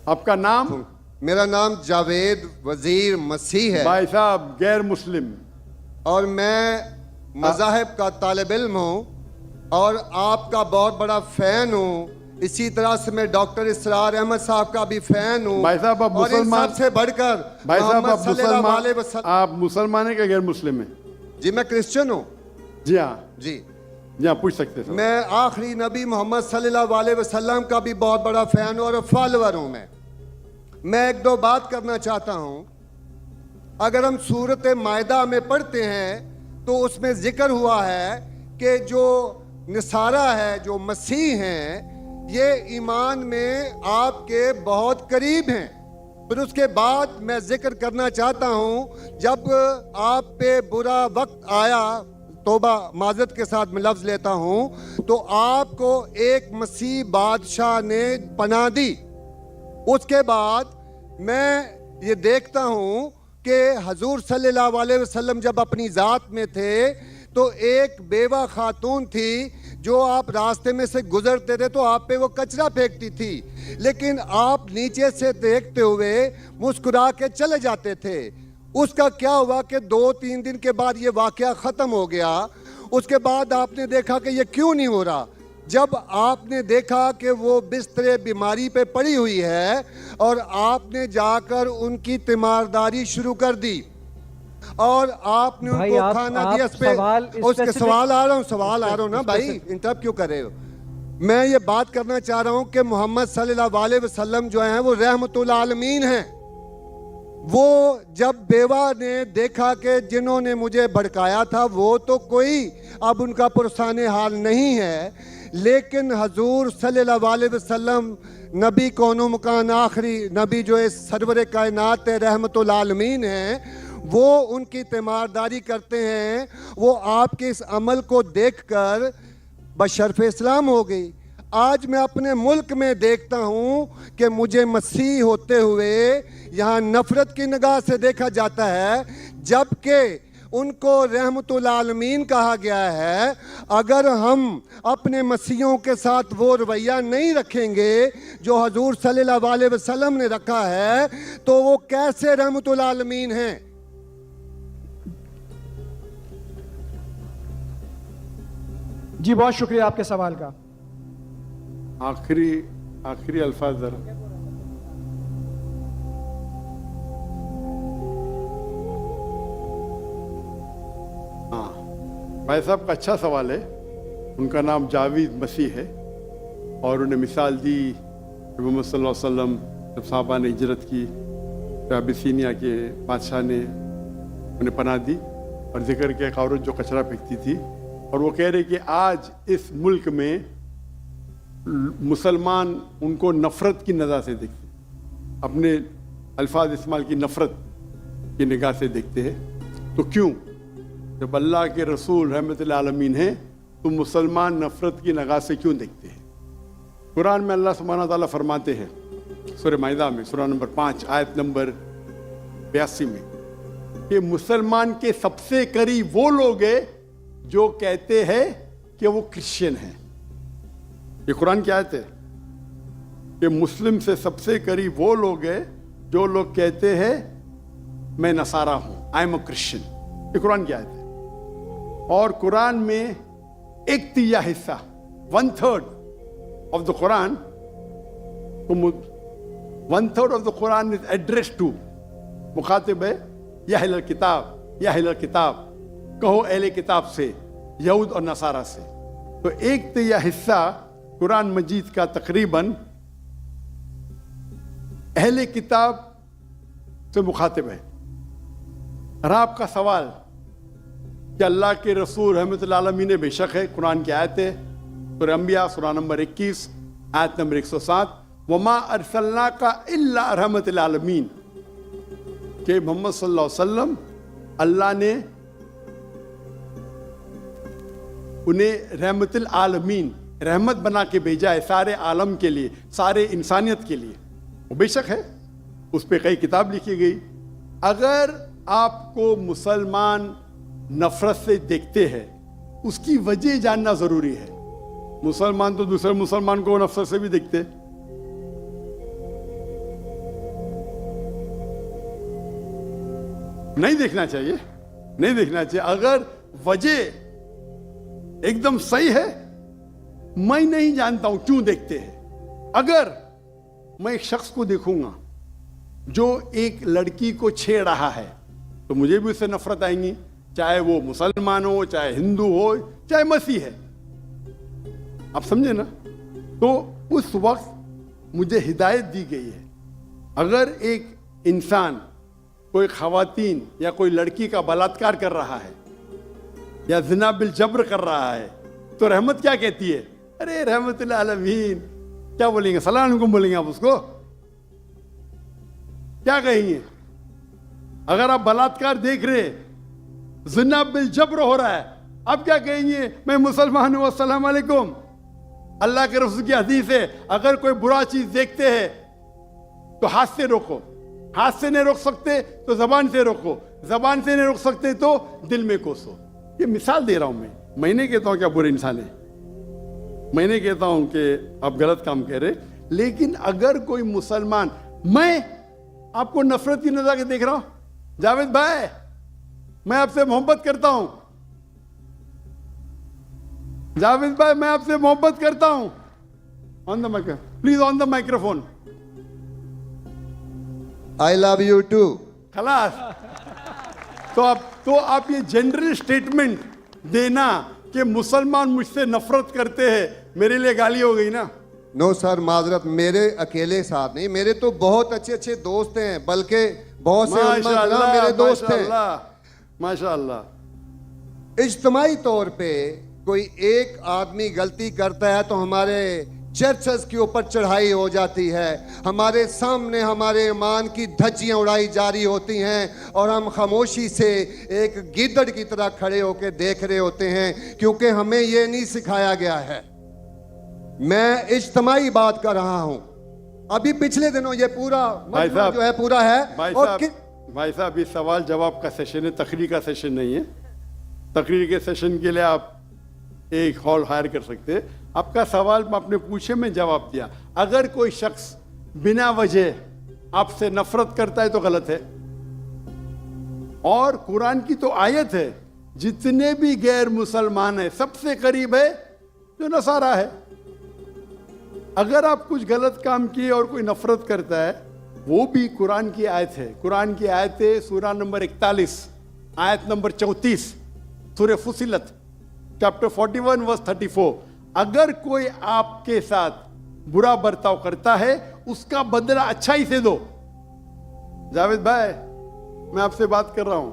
آپ کا نام؟ میرا نام جاوید وزیر مسیح ہے بھائی صاحب غیر مسلم، اور میں مذاہب کا طالب علم ہوں اور آپ کا بہت بڑا فین ہوں. اسی طرح سے میں ڈاکٹر اسرار احمد صاحب کا بھی فین ہوں. بھائی صاحب آپ اور ان مسلمان، سب سے بڑھ کر بھائی صاحب آپ محمد صلی اللہ علیہ مسلمان، وسلم. آپ مسلمان ہیں کہ غیر مسلم ہیں؟ جی میں کرسچن ہوں. جی ہاں، جی جی ہاں پوچھ سکتے ہیں. میں آخری نبی محمد صلی اللہ علیہ وسلم کا بھی بہت بڑا فین ہوں اور فالوور ہوں. میں ایک دو بات کرنا چاہتا ہوں. اگر ہم سورۃ مائدہ میں پڑھتے ہیں تو اس میں ذکر ہوا ہے کہ جو نصارہ ہے، جو مسیح ہیں، یہ ایمان میں آپ کے بہت قریب ہیں. پھر اس کے بعد میں ذکر کرنا چاہتا ہوں، جب آپ پہ برا وقت آیا، توبہ معذرت کے ساتھ میں لفظ لیتا ہوں، تو آپ کو ایک مسیح بادشاہ نے پناہ دی. اس کے بعد میں یہ دیکھتا ہوں کہ حضور صلی اللہ علیہ وسلم جب اپنی ذات میں تھے تو ایک بیوہ خاتون تھی جو آپ راستے میں سے گزرتے تھے تو آپ پہ وہ کچرا پھینکتی تھی، لیکن آپ نیچے سے دیکھتے ہوئے مسکرا کے چلے جاتے تھے. اس کا کیا ہوا کہ 2-3 دن کے بعد یہ واقعہ ختم ہو گیا. اس کے بعد آپ نے دیکھا کہ یہ کیوں نہیں ہو رہا. جب آپ نے دیکھا کہ وہ بستر بیماری پہ پڑی ہوئی ہے اور آپ نے جا کر ان کی تیمارداری شروع کر دی اور آپ نے ان کو کھانا دیا. اس کے سوال آ رہا ہوں نا بھائی، انٹرپٹ کیوں کر رہے ہو؟ میں یہ بات کرنا چاہ رہا ہوں کہ محمد صلی اللہ علیہ وسلم جو ہیں وہ رحمت العالمین ہیں. وہ جب بیوہ نے دیکھا کہ جنہوں نے مجھے بھڑکایا تھا وہ تو کوئی اب ان کا پرسان حال نہیں ہے، لیکن حضور صلی اللہ علیہ وسلم نبی کون و مکان آخری نبی جو اس سرور کائنات رحمت العالمین ہیں، وہ ان کی تیمارداری کرتے ہیں. وہ آپ کے اس عمل کو دیکھ کر بشرف اسلام ہو گئی. آج میں اپنے ملک میں دیکھتا ہوں کہ مجھے مسیح ہوتے ہوئے یہاں نفرت کی نگاہ سے دیکھا جاتا ہے، جبکہ ان کو رحمت العالمین کہا گیا ہے. اگر ہم اپنے مسیحوں کے ساتھ وہ رویہ نہیں رکھیں گے جو حضور صلی اللہ علیہ وسلم نے رکھا ہے تو وہ کیسے رحمت العالمین ہیں؟ جی بہت شکریہ آپ کے سوال کا. آخری الفاظ ذرا. بھائی صاحب کا اچھا سوال ہے. ان کا نام جاوید مسیح ہے اور انہیں مثال دی کہ محمد صلی اللہ علیہ وسلم جب صحابہ نے ہجرت کی تو ابیسینیا کے بادشاہ نے انہیں پناہ دی اور ذکر کیا ایک عورت جو کچرا پھینکتی تھی، اور وہ کہہ رہے کہ آج اس ملک میں مسلمان ان کو نفرت کی نظر سے دیکھتے، اپنے الفاظ استعمال کی نفرت کی نگاہ سے دیکھتے ہیں. تو کیوں؟ جب اللہ کے رسول رحمت العالمین ہیں تو مسلمان نفرت کی نگاہ سے کیوں دیکھتے ہیں؟ قرآن میں اللہ سبحانہ تعالیٰ فرماتے ہیں سورہ مائدہ میں سورہ نمبر 5 آیت نمبر 82 میں کہ مسلمان کے سب سے قریب وہ لوگ ہیں جو کہتے ہیں کہ وہ کرسچن ہیں. یہ قرآن کی آیت ہے کہ مسلم سے سب سے قریب وہ لوگ ہیں جو لوگ کہتے ہیں میں نصارہ ہوں، آئی ایم اے کرسچن. یہ قرآن کی آیت ہے. اور قرآن میں 1/3 حصہ 1/3 of the Quran, 1/3 of the Quran is addressed to مخاطب ہے یا اہل الکتاب، کہو اہل کتاب سے، یہود اور نصارہ سے. تو 1/3 حصہ قرآن مجید کا تقریباً اہل کتاب سے مخاطب ہے. اور آپ کا سوال کہ اللہ کے رسول رحمت العالمین بے شک ہے، قرآن کی آیت ہے سورہ انبیاء سورہ نمبر 21 آیت نمبر 107 وما ارسلناک الا رحمت العالمین، کہ محمد صلی اللہ علیہ وسلم اللہ نے انہیں رحمت العالمین رحمت بنا کے بھیجا ہے سارے عالم کے لیے، سارے انسانیت کے لیے. وہ بے شک ہے، اس پہ کئی کتاب لکھی گئی. اگر آپ کو مسلمان نفرت سے دیکھتے ہیں اس کی وجہ جاننا ضروری ہے. مسلمان تو دوسرے مسلمان کو نفرت سے بھی دیکھتے. نہیں دیکھنا چاہیے، نہیں دیکھنا چاہیے. اگر وجہ ایک دم صحیح ہے، میں نہیں جانتا ہوں کیوں دیکھتے ہیں. اگر میں ایک شخص کو دیکھوں گا جو ایک لڑکی کو چھیڑ رہا ہے تو مجھے بھی اس سے نفرت آئیں گی، چاہے وہ مسلمان ہو، چاہے ہندو ہو، چاہے مسیح ہے. آپ سمجھے نا؟ تو اس وقت مجھے ہدایت دی گئی ہے، اگر ایک انسان کوئی خواتین یا کوئی لڑکی کا بلاತ್ಕಾರ کر رہا ہے یا زنا بالجبر کر رہا ہے تو رحمت کیا کہتی ہے؟ ارے رحمت اللہ عالمین. کیا بولیں گے؟ السلام علیکم بولیں گے آپ اس کو؟ کیا کہیں گے؟ اگر آپ بلاತ್ಕಾರ دیکھ رہے، زنا بالجبر ہو رہا ہے، اب کیا کہیں گے؟ میں مسلمان ہوں، السلام علیکم. اللہ کے رسول کی حدیث ہے اگر کوئی برا چیز دیکھتے ہیں تو ہاتھ سے روکو، ہاتھ سے نہیں روک سکتے تو زبان سے روکو، زبان سے نہیں روک سکتے تو دل میں کوسو. یہ مثال دے رہا ہوں میں نہیں کہتا ہوں کہ آپ برے انسان ہیں، میں نہیں کہتا ہوں کہ آپ غلط کام کہہ رہے، لیکن اگر کوئی مسلمان، میں آپ کو نفرت کی نظر سے دیکھ رہا ہوں، جاوید بھائی میں آپ سے محبت کرتا ہوں، جاوید بھائی میں آپ سے محبت کرتا ہوں، on the microphone please, on the microphone. I love you too. خلاص. تو آپ یہ جنرل سٹیٹمنٹ دینا کہ مسلمان مجھ سے نفرت کرتے ہیں، میرے لیے گالی ہو گئی نا. نو سر، معذرت، میرے اکیلے ساتھ نہیں، میرے تو بہت اچھے اچھے دوست ہیں، بلکہ بہت سے علماء کرام میرے دوست ہیں. ماشاء اللہ. اجتماعی طور پہ کوئی ایک آدمی غلطی کرتا ہے تو ہمارے چرچز کے اوپر چڑھائی ہو جاتی ہے، ہمارے سامنے ہمارے ایمان کی دھجیاں اڑائی جاری ہوتی ہیں اور ہم خاموشی سے ایک گیدڑ کی طرح کھڑے ہو کے دیکھ رہے ہوتے ہیں، کیونکہ ہمیں یہ نہیں سکھایا گیا ہے. میں اجتماعی بات کر رہا ہوں. ابھی پچھلے دنوں یہ پورا مجمع جو ہے پورا ہے. بھائی صاحب یہ سوال جواب کا سیشن ہے، تقریر کا سیشن نہیں ہے. تقریر کے سیشن کے لیے آپ ایک ہال ہائر کر سکتے. آپ کا سوال آپ نے پوچھے، میں جواب دیا. اگر کوئی شخص بنا وجہ آپ سے نفرت کرتا ہے تو غلط ہے. اور قرآن کی تو آیت ہے، جتنے بھی غیر مسلمان ہیں سب سے قریب ہے جو نصارہ ہے. اگر آپ کچھ غلط کام کیے اور کوئی نفرت کرتا ہے، وہ بھی قرآن کی آیت ہے. قرآن کی آیت ہے سورہ نمبر 41 آیت نمبر 34 سورہ فصلت چیپٹر 41 ورس 34. اگر کوئی آپ کے ساتھ برا برتاؤ کرتا ہے اس کا بدلہ اچھائی سے دو. جاوید بھائی میں آپ سے بات کر رہا ہوں.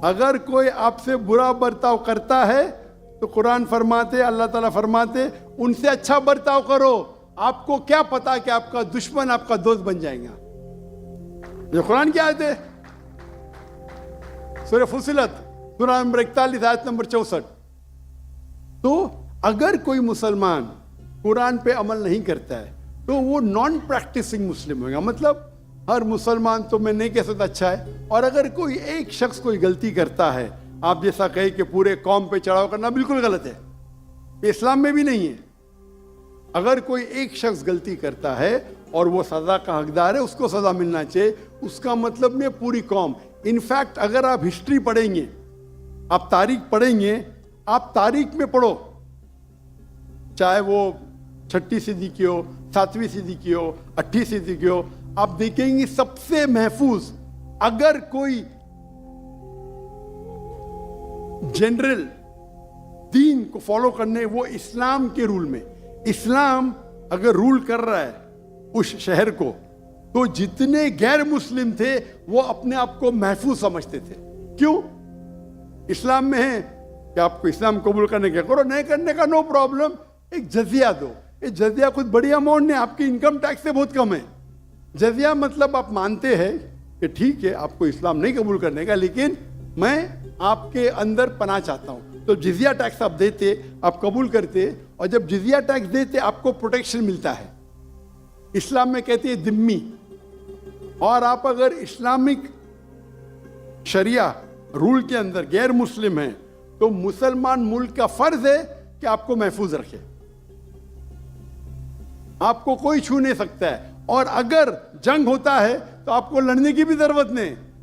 اگر کوئی آپ سے برا برتاؤ کرتا ہے تو قرآن فرماتے، اللہ تعالیٰ فرماتے ان سے اچھا برتاؤ کرو. آپ کو کیا پتا کہ آپ کا دشمن آپ کا دوست بن جائے گا. یہ قرآن کی آیت ہے، سورہ فصلت سورہ نمبر 41 آیت نمبر 64. تو اگر کوئی مسلمان قرآن پہ عمل نہیں کرتا ہے تو وہ نان پریکٹسنگ مسلم ہوگا. مطلب ہر مسلمان تو میں نہیں کہہ سکتا اچھا ہے. اور اگر کوئی ایک شخص کوئی غلطی کرتا ہے، آپ جیسا کہیں کہ پورے قوم پہ چڑھاؤ کرنا بالکل غلط ہے، یہ اسلام میں بھی نہیں ہے. اگر کوئی ایک شخص غلطی کرتا ہے اور وہ سزا کا حقدار ہے، اس کو سزا ملنا چاہیے. اس کا مطلب نہیں پوری قوم. انفیکٹ اگر آپ ہسٹری پڑھیں گے، آپ تاریخ پڑھیں گے، آپ تاریخ میں پڑھو، چاہے وہ 6 صدی کی ہو، 7ویں صدی کی ہو، 8ویں صدی کی ہو، آپ دیکھیں گے سب سے محفوظ اگر کوئی جنرل دین کو فالو کرنے، وہ اسلام کے رول میں. اسلام اگر رول کر رہا ہے اس شہر کو تو جتنے غیر مسلم تھے وہ اپنے آپ کو محفوظ سمجھتے تھے. کیوں؟ اسلام میں ہے کہ آپ کو اسلام قبول کرنے کا کرو، نہیں کرنے کا نو پرابلم. ایک جزیہ دو. یہ جزیہ کچھ بڑی اماؤنٹ نہیں، آپ کی انکم ٹیکس سے بہت کم ہے. جزیہ مطلب آپ مانتے ہیں کہ ٹھیک ہے آپ کو اسلام نہیں قبول کرنے کا، لیکن میں آپ کے اندر پناہ چاہتا ہوں. تو جزیہ ٹیکس آپ دیتے، آپ قبول کرتے، اور جب جزیہ ٹیکس دیتے آپ کو پروٹیکشن ملتا ہے. اسلام میں کہتے ہیں ذمہ. اور آپ اگر اسلامک شریعہ رول کے اندر غیر مسلم ہیں تو مسلمان ملک کا فرض ہے کہ آپ کو محفوظ رکھے. آپ کو کوئی چھو نہیں سکتا ہے. اور اگر جنگ ہوتا ہے تو آپ کو لڑنے کی بھی ضرورت نہیں.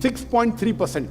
6.3%,